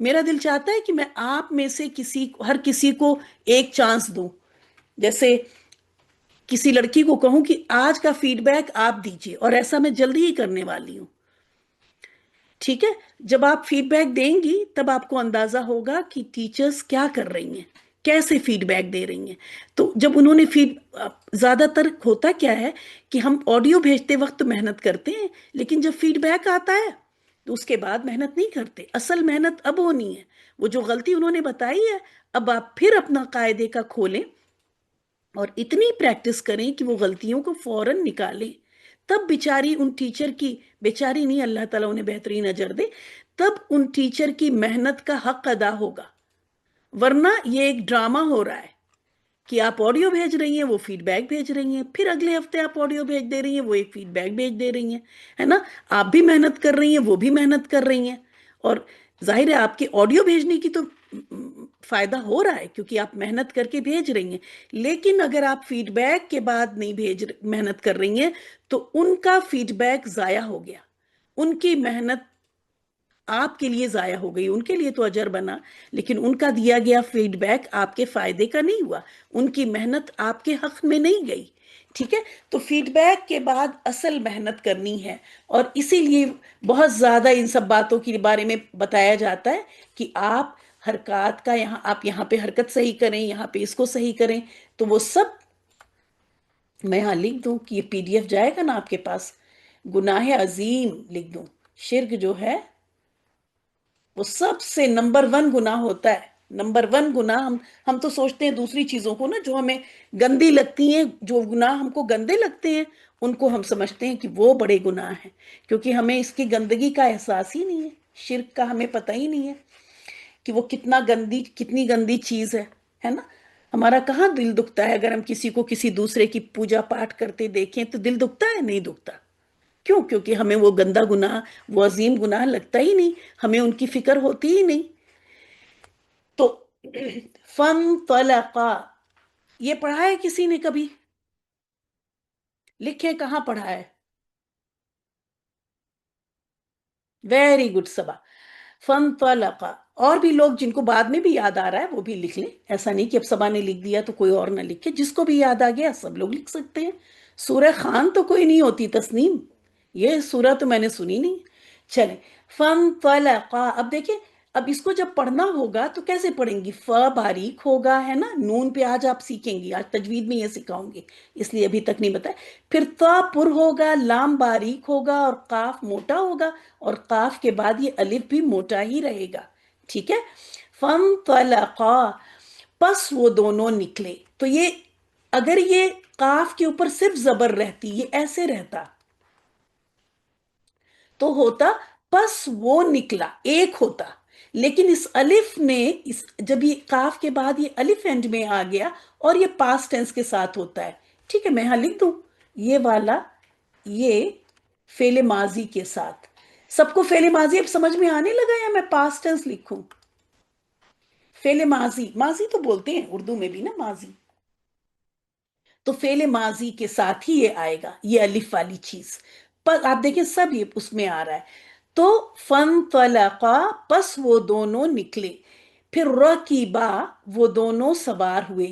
میرا دل چاہتا ہے کہ میں آپ میں سے ہر کسی کو ایک چانس دوں. جیسے کسی لڑکی کو کہوں کہ آج کا فیڈ بیک آپ دیجیے، اور ایسا میں جلدی ہی کرنے والی ہوں. ٹھیک ہے، جب آپ فیڈ بیک دیں گی تب آپ کو اندازہ ہوگا کہ ٹیچرز کیا کر رہی ہیں، کیسے فیڈ بیک دے رہی ہیں. تو جب انہوں نے زیادہ تر ہوتا کیا ہے کہ ہم آڈیو بھیجتے وقت محنت کرتے ہیں، لیکن جب فیڈ بیک آتا ہے تو اس کے بعد محنت نہیں کرتے. اصل محنت اب ہونی ہے. وہ جو غلطی انہوں نے بتائی ہے، اب آپ پھر اپنا قاعدے کا کھولیں اور اتنی پریکٹس کریں کہ وہ غلطیوں کو فوراً نکالیں. تب بیچاری ان ٹیچر کی، بیچاری نہیں، اللہ تعالیٰ انہیں بہترین اجر دے، تب ان ٹیچر کی محنت کا حق ادا ہوگا. ورنہ یہ ایک ڈرامہ ہو رہا ہے کہ آپ آڈیو بھیج رہی ہیں، وہ فیڈ بیک بھیج رہی ہیں، پھر اگلے ہفتے آپ آڈیو بھیج دے رہی ہیں، وہ ایک فیڈ بیک بھیج دے رہی ہیں، ہے نا. آپ بھی محنت کر رہی ہیں، وہ بھی محنت کر رہی ہیں، اور ظاہر ہے آپ کے آڈیو بھیجنے کی تو فائدہ ہو رہا ہے کیونکہ آپ محنت کر کے بھیج رہی ہیں. لیکن اگر آپ فیڈ بیک کے بعد نہیں محنت کر رہی ہیں تو ان کا فیڈ بیک ضائع ہو گیا، ان کی محنت آپ کے لیے ضائع ہو گئی. ان کے لیے تو اجر بنا، لیکن ان کا دیا گیا فیڈ بیک آپ کے فائدے کا نہیں ہوا، ان کی محنت آپ کے حق میں نہیں گئی. ٹھیک ہے، تو فیڈ بیک کے بعد اصل محنت کرنی ہے، اور اسی لیے بہت زیادہ ان سب باتوں کے بارے میں بتایا جاتا ہے کہ آپ حرکات کا آپ یہاں پہ حرکت صحیح کریں، یہاں پہ اس کو صحیح کریں. تو وہ سب میں یہاں لکھ دوں کہ یہ پی ڈی ایف جائے گا نا آپ کے پاس. گناہ عظیم لکھ دوں. شرک جو ہے وہ سب سے نمبر 1 گناہ ہوتا ہے. نمبر 1 گناہ. ہم تو سوچتے ہیں دوسری چیزوں کو نا جو ہمیں گندی لگتی ہیں، جو گناہ ہم کو گندے لگتے ہیں ان کو ہم سمجھتے ہیں کہ وہ بڑے گناہ ہیں، کیونکہ ہمیں اس کی گندگی کا احساس ہی نہیں ہے. شرک کا ہمیں پتہ ہی نہیں ہے کہ وہ کتنی گندی چیز ہے نا. ہمارا کہاں دل دکھتا ہے اگر ہم کسی کو کسی دوسرے کی پوجا پاٹ کرتے دیکھیں تو دل دکھتا ہے؟ نہیں دکھتا. کیوں؟ کیونکہ ہمیں وہ گندا گناہ، وہ عظیم گناہ لگتا ہی نہیں، ہمیں ان کی فکر ہوتی ہی نہیں. تو فن طلقا یہ پڑھا ہے کسی نے کبھی؟ لکھیں کہاں پڑھا ہے. ویری گڈ صبا. فن طلقا. اور بھی لوگ جن کو بعد میں بھی یاد آ رہا ہے وہ بھی لکھ لیں. ایسا نہیں کہ اب صبا نے لکھ دیا تو کوئی اور نہ لکھے. جس کو بھی یاد آ گیا سب لوگ لکھ سکتے ہیں. سورہ خان تو کوئی نہیں ہوتی تسنیم، یہ سورہ تو میں نے سنی نہیں. چلیں. فن طلقا. اب دیکھیں، اب اس کو جب پڑھنا ہوگا تو کیسے پڑھیں گی؟ ف باریک ہوگا، ہے نا. نون پہ آج آپ سیکھیں گی، آج تجوید میں یہ سکھاؤں گی، اس لیے ابھی تک نہیں بتایا. پھر تا پر ہوگا، لام باریک ہوگا، اور قاف موٹا ہوگا، اور قاف کے بعد یہ الف بھی موٹا ہی رہے گا. ٹھیک ہے. فن طلقا. پس وہ دونوں نکلے. تو یہ اگر یہ قاف کے اوپر صرف زبر رہتی، یہ ایسے رہتا تو ہوتا پس وہ نکلا، ایک ہوتا. لیکن اس الف نے جب یہ قاف کے بعد یہ الف اینڈ میں آ گیا اور یہ پاسٹ ٹینس کے ساتھ ہوتا ہے. ٹھیک ہے، میں یہاں لکھ دوں یہ والا، یہ فعل ماضی کے ساتھ. سب کو فعل ماضی اب سمجھ میں آنے لگا یا میں پاسٹ ٹینس لکھوں؟ فعل ماضی، ماضی تو بولتے ہیں اردو میں بھی نا ماضی. تو فعل ماضی کے ساتھ ہی یہ آئے گا، یہ الف والی چیز. پر آپ دیکھیں سب یہ اس میں آ رہا ہے. تو فن طلقا. پس وہ دونوں نکلے. پھر رکیبا. وہ دونوں سوار ہوئے.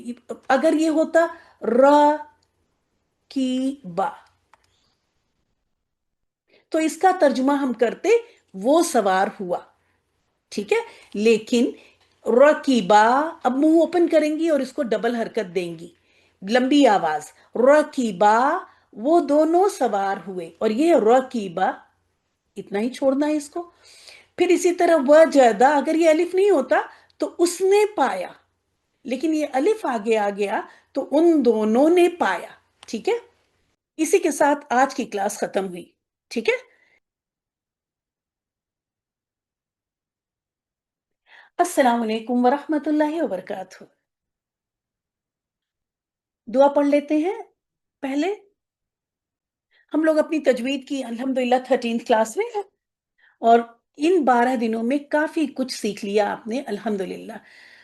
اگر یہ ہوتا رکیبا تو اس کا ترجمہ ہم کرتے وہ سوار ہوا. ٹھیک ہے. لیکن رکیبا، اب منہ اوپن کریں گی اور اس کو ڈبل حرکت دیں گی، لمبی آواز. رکیبا. وہ دونوں سوار ہوئے، اور یہ رکیبا اتنا ہی چھوڑنا ہے اس کو. پھر اسی طرح وجدا. اگر یہ الف نہیں ہوتا تو اس نے پایا، لیکن یہ الف آگے آ گیا تو ان دونوں نے پایا. ٹھیک ہے. اسی کے ساتھ آج کی کلاس ختم ہوئی. ٹھیک ہے. السلام علیکم ورحمۃ اللہ وبرکاتہ. دعا پڑھ لیتے ہیں پہلے. ہم لوگ اپنی تجوید کی الحمدللہ 13 کلاس میں ہیں، اور ان 12 دنوں میں کافی کچھ سیکھ لیا آپ نے الحمدللہ.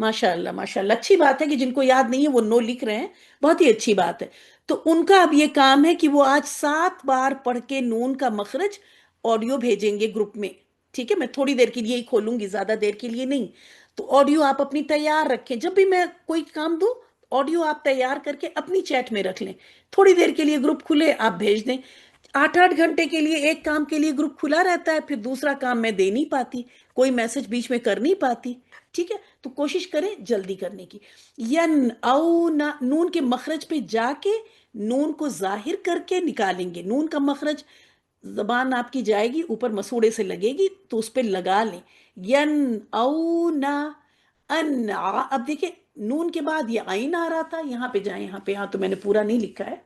ماشاء اللہ ماشاء اللہ، اچھی بات ہے کہ جن کو یاد نہیں ہے وہ نو لکھ رہے ہیں، بہت ہی اچھی بات ہے۔ تو ان کا اب یہ کام ہے کہ وہ آج 7 بار پڑھ کے نون کا مخرج آڈیو بھیجیں گے گروپ میں، ٹھیک ہے؟ میں تھوڑی دیر کے لیے ہی کھولوں گی، زیادہ دیر کے لیے نہیں۔ تو آڈیو آپ اپنی تیار رکھیں، جب بھی میں کوئی کام دوں آڈیو آپ تیار کر کے اپنی چیٹ میں رکھ لیں، تھوڑی دیر کے لیے گروپ کھلے آپ بھیج دیں۔ 8 8 گھنٹے کے لیے ایک کام کے لیے گروپ کھلا رہتا ہے، پھر دوسرا کام میں دے نہیں پاتی، کوئی میسج بیچ میں کر نہیں پاتی، ٹھیک ہے؟ تو کوشش کریں جلدی کرنے کی۔ ین او نون کے مخرج پہ جا کے نون کو ظاہر کر کے نکالیں گے۔ نون کا مخرج زبان آپ کی جائے گی اوپر مسوڑے سے لگے گی تو اس پہ لگا لیں، ین او نا ان اب دیکھیں نون کے بعد یہ آئین آ رہا تھا، یہاں پہ جائیں، یہاں پہ، یہاں تو میں نے پورا نہیں لکھا ہے۔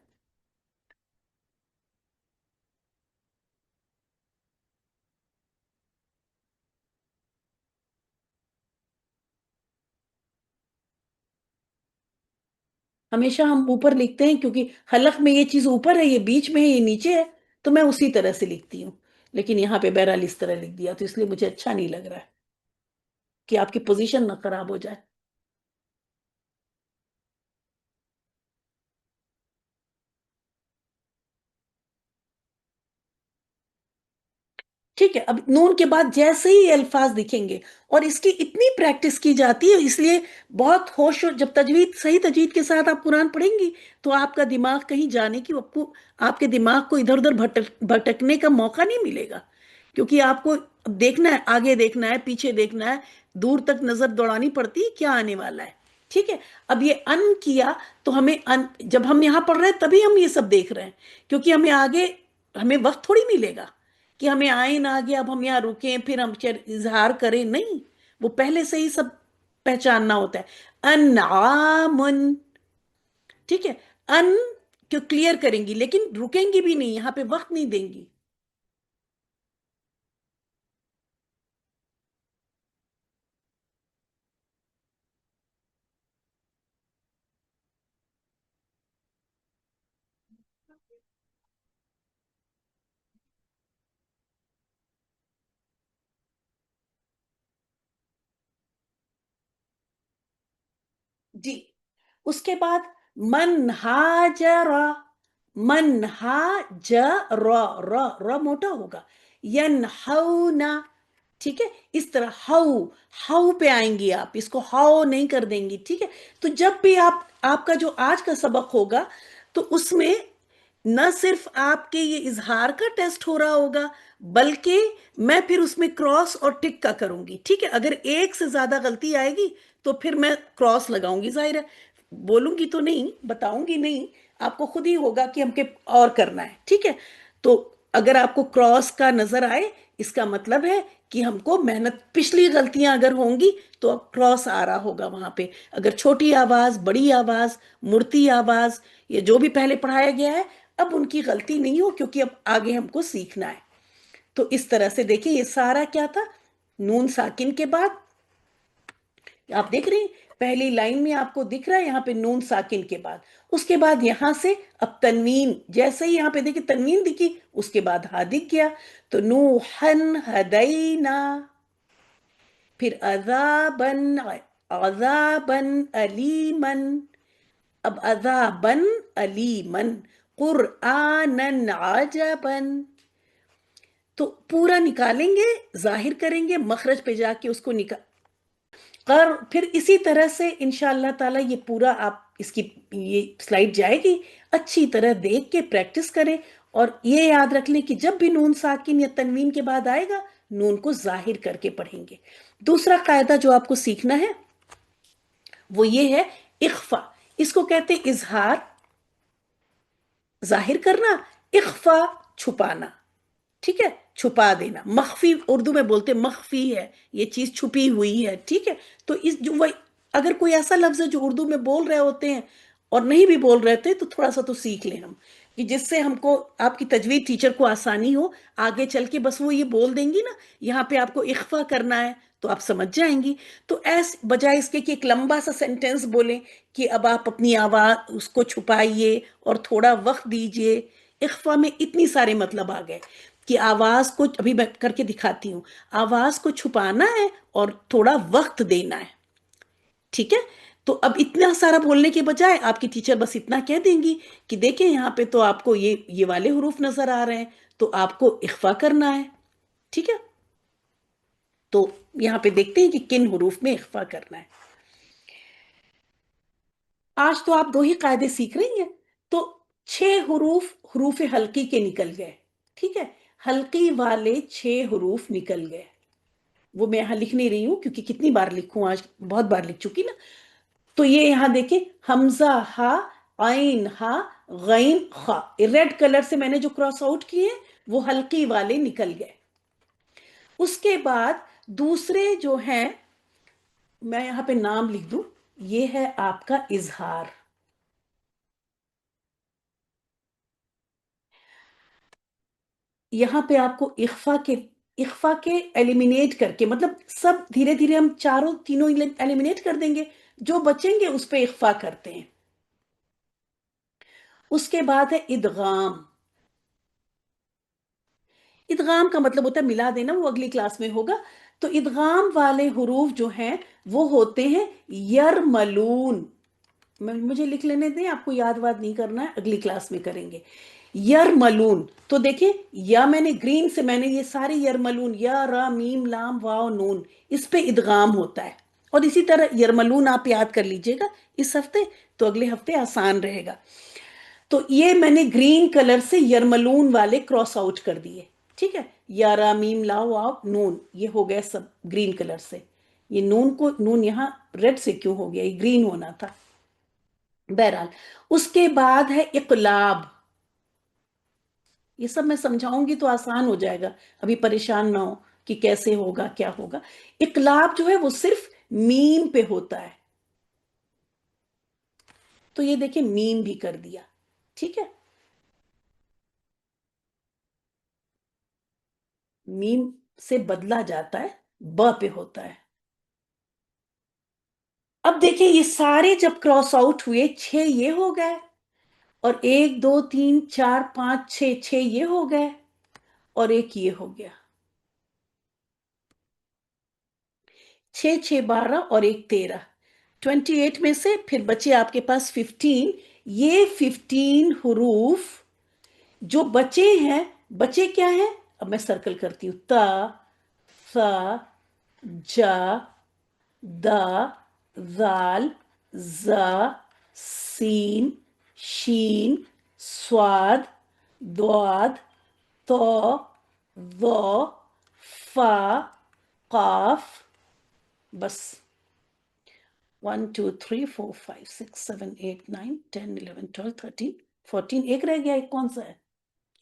ہمیشہ ہم اوپر لکھتے ہیں کیونکہ حلق میں یہ چیز اوپر ہے، یہ بیچ میں ہے، یہ نیچے ہے، تو میں اسی طرح سے لکھتی ہوں۔ لیکن یہاں پہ بہرحال اس طرح لکھ دیا تو اس لیے مجھے اچھا نہیں لگ رہا ہے کہ آپ کی پوزیشن نہ خراب ہو جائے۔ ٹھیک ہے، اب نون کے بعد جیسے ہی یہ الفاظ دکھیں گے، اور اس کی اتنی پریکٹس کی جاتی ہے، اس لیے بہت ہوش جب تجوید صحیح تجوید کے ساتھ آپ قرآن پڑھیں گی تو آپ کا دماغ کہیں جانے کی، آپ کے دماغ کو ادھر ادھر بھٹکنے کا موقع نہیں ملے گا، کیونکہ آپ کو دیکھنا ہے، آگے دیکھنا ہے، پیچھے دیکھنا ہے، دور تک نظر دوڑانی پڑتی ہے کیا آنے والا ہے، ٹھیک ہے؟ اب یہ ان کیا تو ہمیں جب ہم یہاں پڑھ رہے ہیں تبھی ہم یہ سب دیکھ رہے ہیں، کیونکہ ہمیں آگے ہمیں وقت تھوڑی ملے گا کہ ہمیں آئین آ گیا اب ہم یہاں رکیں پھر ہم اظہار کریں، نہیں، وہ پہلے سے ہی سب پہچاننا ہوتا ہے۔ انعامن، ٹھیک ہے؟ ان کو کلیئر کریں گی لیکن رکیں گی بھی نہیں، یہاں پہ وقت نہیں دیں گی۔ جی، اس کے بعد من ہاجر، من ہاجر، را موٹا ہوگا، ینہونا، ٹھیک ہے؟ اس طرح ہو پہ آئیں گی آپ، اس کو ہاؤ نہیں کر دیں گی، ٹھیک ہے؟ تو جب بھی آپ کا جو آج کا سبق ہوگا تو اس میں نہ صرف آپ کے یہ اظہار کا ٹیسٹ ہو رہا ہوگا بلکہ میں پھر اس میں کراس اور ٹک کا کروں گی، ٹھیک ہے؟ اگر ایک سے زیادہ غلطی آئے گی تو پھر میں کراس لگاؤں گی، ظاہر ہے بولوں گی تو نہیں، بتاؤں گی نہیں، آپ کو خود ہی ہوگا کہ ہم کے اور کرنا ہے، ٹھیک ہے؟ تو اگر آپ کو کراس کا نظر آئے اس کا مطلب ہے کہ ہم کو محنت، پچھلی غلطیاں اگر ہوں گی تو اب کراس آ رہا ہوگا وہاں پہ، اگر چھوٹی آواز، بڑی آواز، مڑتی آواز، یہ جو بھی پہلے پڑھایا گیا ہے اب ان کی غلطی نہیں ہو، کیونکہ اب آگے ہم کو سیکھنا ہے۔ تو اس طرح سے دیکھیں یہ سارا کیا تھا، نون ساکن کے بعد آپ دیکھ رہے ہیں پہلی لائن میں آپ کو دکھ رہا ہے یہاں پہ نون ساکن کے بعد، اس کے بعد یہاں سے اب تنوین، جیسے ہی یہاں پہ دیکھیں تنوین دکھی اس کے بعد ہا دکھ گیا، تو نوحن ہدینا، پھر عذابن، عذابن علیمن، اب عذابن علیمن، قرآنن عجبن، تو پورا نکالیں گے، ظاہر کریں گے، مخرج پہ جا کے اس کو نکال، پھر اسی طرح سے انشاءاللہ تعالی یہ پورا آپ اس کی یہ سلائیڈ جائے گی، اچھی طرح دیکھ کے پریکٹس کریں، اور یہ یاد رکھ لیں کہ جب بھی نون ساکن یا تنوین کے بعد آئے گا نون کو ظاہر کر کے پڑھیں گے۔ دوسرا قاعدہ جو آپ کو سیکھنا ہے وہ یہ ہے اخفا، اس کو کہتے ہیں اظہار، ظاہر کرنا، اخفا چھپانا، ٹھیک ہے؟ چھپا دینا، مخفی اردو میں بولتے ہیں مخفی ہے، یہ چیز چھپی ہوئی ہے، ٹھیک ہے؟ تو اگر کوئی ایسا لفظ ہے جو اردو میں بول رہے ہوتے ہیں اور نہیں بھی بول رہے تھے تو تھوڑا سا تو سیکھ لیں ہم، کہ جس سے ہم کو، آپ کی تجوید ٹیچر کو آسانی ہو آگے چل کے، بس وہ یہ بول دیں گی نا یہاں پہ آپ کو اخفا کرنا ہے تو آپ سمجھ جائیں گی، تو بجائے اس کے کہ ایک لمبا سا سینٹینس بولیں کہ اب آپ اپنی آواز اس کو چھپائیے اور تھوڑا وقت دیجئے، اخفا میں اتنی سارے مطلب آ گئے کہ آواز کو، ابھی میں کر کے دکھاتی ہوں، آواز کو چھپانا ہے اور تھوڑا وقت دینا ہے، ٹھیک ہے؟ تو اب اتنا سارا بولنے کے بجائے آپ کی ٹیچر بس اتنا کہہ دیں گی کہ دیکھیں یہاں پہ تو آپ کو یہ والے حروف نظر آ رہے ہیں، تو آپ کو اخفا کرنا ہے، ٹھیک ہے؟ تو یہاں پہ دیکھتے ہیں کہ کن حروف میں اخفا کرنا ہے۔ آج تو آپ 2 ہی قاعدے سیکھ رہی ہیں، تو 6 حروف حروف حلقی کے نکل گئے، ٹھیک ہے؟ حلقی والے 6 حروف نکل گئے، وہ میں یہاں لکھ نہیں رہی ہوں کیونکہ کتنی بار لکھوں، آج بہت بار لکھ چکی نا۔ تو یہ یہاں دیکھیں، حمزہ ہا، عین ہا، غین خا، ریڈ کلر سے میں نے جو کراس آؤٹ کیے ہیں وہ حلقی والے نکل گئے۔ اس کے بعد دوسرے جو ہیں، میں یہاں پہ نام لکھ دوں، یہ ہے آپ کا اظہار۔ یہاں پہ آپ کو اخفا کے ایلیمینیٹ کر کے، مطلب سب دھیرے دھیرے ہم تینوں ایلیمینیٹ کر دیں گے، جو بچیں گے اس پہ اخفا کرتے ہیں۔ اس کے بعد ہے ادغام۔ ادغام کا مطلب ہوتا ہے ملا دینا، وہ اگلی کلاس میں ہوگا۔ تو ادغام والے حروف جو ہیں وہ ہوتے ہیں یرملون۔ مجھے لکھ لینے دیں، آپ کو یاد واد نہیں کرنا ہے، اگلی کلاس میں کریں گے۔ یرملون، تو دیکھیں یا میں نے گرین سے میں نے یہ سارے یرملون، یا را میم لام واو نون، اس پہ ادغام ہوتا ہے۔ اور اسی طرح یرملون آپ یاد کر لیجئے گا اس ہفتے، تو اگلے ہفتے آسان رہے گا۔ تو یہ میں نے گرین کلر سے یرملون والے کراس آؤٹ کر دیے، ٹھیک ہے؟ یا را میم لا واو نون، یہ ہو گیا سب گرین کلر سے۔ یہ نون یہاں ریڈ سے کیوں ہو گیا، یہ گرین ہونا تھا۔ بہرحال اس کے بعد ہے اقلاب۔ یہ سب میں سمجھاؤں گی تو آسان ہو جائے گا، ابھی پریشان نہ ہو کہ کیسے ہوگا کیا ہوگا۔ اقلاب جو ہے وہ صرف میم پہ ہوتا ہے، تو یہ دیکھیں میم بھی کر دیا، ٹھیک ہے؟ میم سے بدلا جاتا ہے، ب پہ ہوتا ہے۔ اب دیکھیں یہ سارے جب کراس آؤٹ ہوئے، 6 یہ ہو گئے، اور 1 2 3 4 5 6، 6 یہ ہو گئے، اور ایک یہ ہو گیا۔ 6 6 12 اور ایک 13، 28 میں سے پھر بچے آپ کے پاس 15۔ یہ 15 حروف جو بچے ہیں، بچے کیا ہیں؟ اب میں سرکل کرتی ہوں، تا، ثا، جا، دا، ذال، زا، سین، شین، صاد، ضاد، طا، ظا، فا، قاف، بس 1 2 3 4 5 6 7 8 9 10 11 12 13 14، ایک رہ گیا، ایک کون سا ہے؟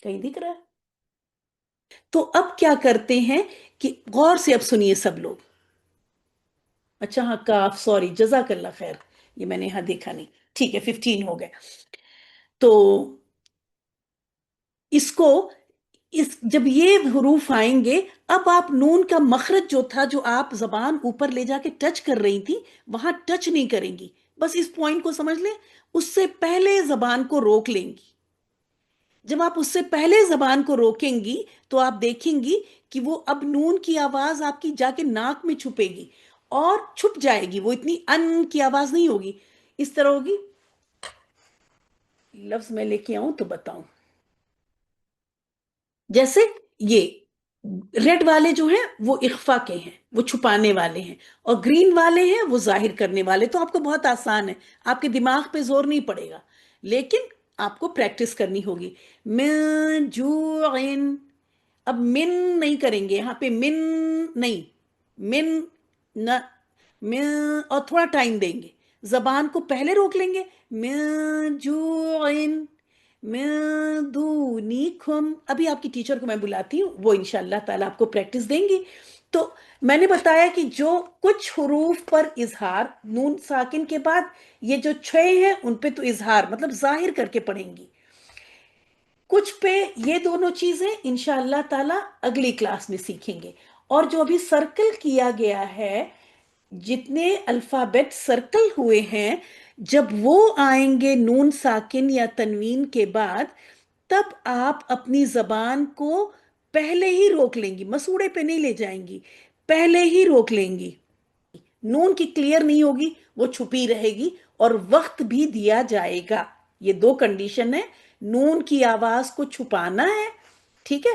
کہیں دکھ رہا ہے؟ تو اب کیا کرتے ہیں کہ غور سے اب سنیے سب لوگ۔ اچھا ہاں، کاف، سوری، جزاک اللہ خیر، یہ میں نے یہاں دیکھا نہیں، ٹھیک ہے 15 ہو گئے۔ تو اس کو جب یہ حروف آئیں گے، اب آپ نون کا مخرج جو تھا، جو آپ زبان اوپر لے جا کے ٹچ کر رہی تھی، وہاں ٹچ نہیں کریں گی، بس اس پوائنٹ کو سمجھ لیں، اس سے پہلے زبان کو روک لیں گی۔ جب آپ اس سے پہلے زبان کو روکیں گی تو آپ دیکھیں گی کہ وہ اب نون کی آواز آپ کی جا کے ناک میں چھپے گی، اور چھپ جائے گی، وہ اتنی ان کی آواز نہیں ہوگی، اس طرح ہوگی۔ لفظ میں لے کے آؤں تو بتاؤں، جیسے یہ ریڈ والے جو ہیں وہ اخفا کے ہیں، وہ چھپانے والے ہیں، اور گرین والے ہیں وہ ظاہر کرنے والے۔ تو آپ کو بہت آسان ہے، آپ کے دماغ پہ زور نہیں پڑے گا، لیکن آپ کو پریکٹس کرنی ہوگی۔ من جوعن، اب من نہیں کریں گے یہاں پہ، من نہیں، من نہ، من، اور تھوڑا ٹائم دیں گے، زبان کو پہلے روک لیں گے، من جوعن، من دونکم۔ ابھی آپ کی ٹیچر کو میں بلاتی ہوں، وہ انشاءاللہ تعالیٰ آپ کو پریکٹس دیں گی۔ تو میں نے بتایا کہ جو کچھ حروف پر اظہار، نون ساکن کے بعد یہ جو 6 ہیں ان پہ تو اظہار مطلب ظاہر کر کے پڑھیں گی، کچھ پہ یہ دونوں چیزیں انشاءاللہ تعالیٰ اگلی کلاس میں سیکھیں گے۔ اور جو ابھی سرکل کیا گیا ہے، جتنے الفابیٹ سرکل ہوئے ہیں، جب وہ آئیں گے نون ساکن یا تنوین کے بعد، تب آپ اپنی زبان کو پہلے ہی روک لیں گی، مسوڑے پہ نہیں لے جائیں گی، پہلے ہی روک لیں گی۔ نون کی کلیئر نہیں ہوگی، وہ چھپی رہے گی اور وقت بھی دیا جائے گا. یہ دو کنڈیشن ہے. نون کی آواز کو چھپانا ہے. ٹھیک ہے.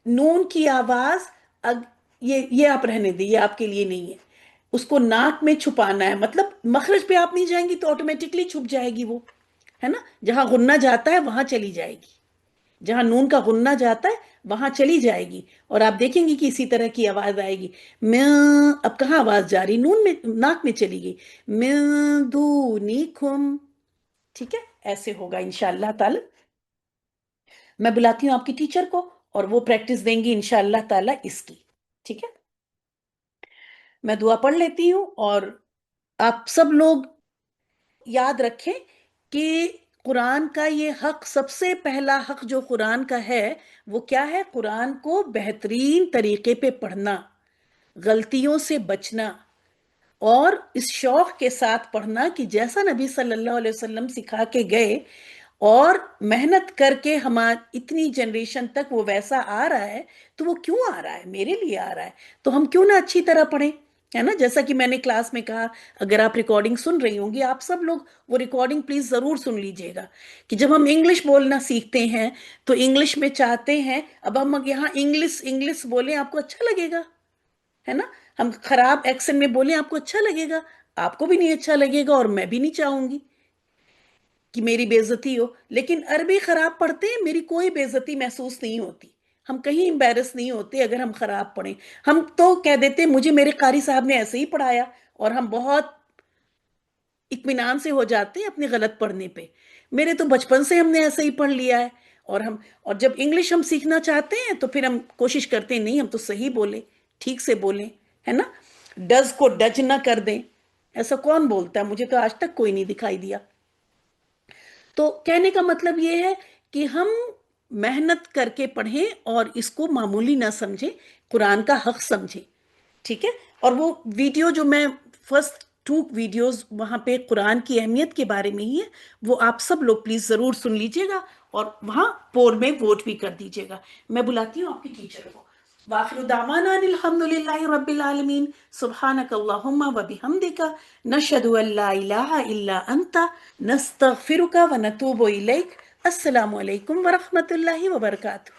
نون کی آواز یہ آپ رہنے دیں، یہ آپ کے لیے نہیں ہے. اس کو ناک میں چھپانا ہے، مطلب مخرج پہ آپ نہیں جائیں گی تو آٹومیٹکلی چھپ جائے گی وہ، ہے نا. جہاں غنہ جاتا ہے وہاں چلی جائے گی، جہاں نون کا غنہ جاتا ہے وہاں چلی جائے گی. اور آپ دیکھیں گی کہ اسی طرح کی آواز آئے گی. میں اب کہاں آواز جا رہی؟ نون میں، ناک میں چلی گئی. میں دونکم. ٹھیک ہے، ایسے ہوگا انشاءاللہ تعالی. میں بلاتی ہوں آپ کی ٹیچر کو اور وہ پریکٹس دیں گی انشاءاللہ تعالی اس کی. ٹھیک ہے، میں دعا پڑھ لیتی ہوں. اور آپ سب لوگ یاد رکھیں کہ قرآن کا یہ حق، سب سے پہلا حق جو قرآن کا ہے وہ کیا ہے؟ قرآن کو بہترین طریقے پہ پڑھنا، غلطیوں سے بچنا، اور اس شوق کے ساتھ پڑھنا کہ جیسا نبی صلی اللہ علیہ وسلم سکھا کے گئے اور محنت کر کے ہماری اتنی جنریشن تک وہ ویسا آ رہا ہے. تو وہ کیوں آ رہا ہے؟ میرے لیے آ رہا ہے. تو ہم کیوں نہ اچھی طرح پڑھیں، ہے نا. جیسا کہ میں نے کلاس میں کہا، اگر آپ ریکارڈنگ سن رہی ہوں گی، آپ سب لوگ وہ ریکارڈنگ پلیز ضرور سن لیجئے گا کہ جب ہم انگلش بولنا سیکھتے ہیں تو انگلش میں چاہتے ہیں اب ہم یہاں انگلش بولیں، آپ کو اچھا لگے گا، ہے نا. ہم خراب ایکسن میں بولیں، آپ کو اچھا لگے گا؟ آپ کو بھی نہیں اچھا لگے گا، اور میں بھی نہیں چاہوں گی کہ میری بے عزتی ہو. لیکن عربی خراب پڑھتے ہیں، میری کوئی بے عزتی محسوس نہیں ہوتی. ہم کہیں امبیرس نہیں ہوتے اگر ہم خراب پڑھیں. ہم تو کہہ دیتے مجھے میرے قاری صاحب نے ایسے ہی پڑھایا، اور ہم بہت اطمینان سے ہو جاتے ہیں اپنے غلط پڑھنے پہ. میرے تو بچپن سے ہم نے ایسے ہی پڑھ لیا ہے. اور جب انگلش ہم سیکھنا چاہتے ہیں تو پھر ہم کوشش کرتے ہیں نہیں، ہم تو صحیح بولیں، ٹھیک سے بولیں، ہے نا. ڈز کو ڈج نہ کر دیں. ایسا کون بولتا ہے؟ مجھے تو آج تک کوئی نہیں دکھائی دیا. تو کہنے کا مطلب یہ ہے کہ ہم محنت کر کے پڑھیں اور اس کو معمولی نہ سمجھیں، قرآن کا حق سمجھیں. ٹھیک ہے. اور وہ ویڈیو جو میں فرسٹ 2 ویڈیوز وہاں پہ قرآن کی اہمیت کے بارے میں ہی ہے، وہ آپ سب لوگ پلیز ضرور سن لیجئے گا اور وہاں پول میں ووٹ بھی کر دیجئے گا. میں بلاتی ہوں آپ کی ٹیچر کو. وآخر دعوانا ان الحمدللہ رب العالمین. سبحانک اللہم و بحمدک، نشہد ان لا الہ الا انت، نستغفرک و نتوب الیک. السلام علیکم ورحمۃ اللہ وبرکاتہ.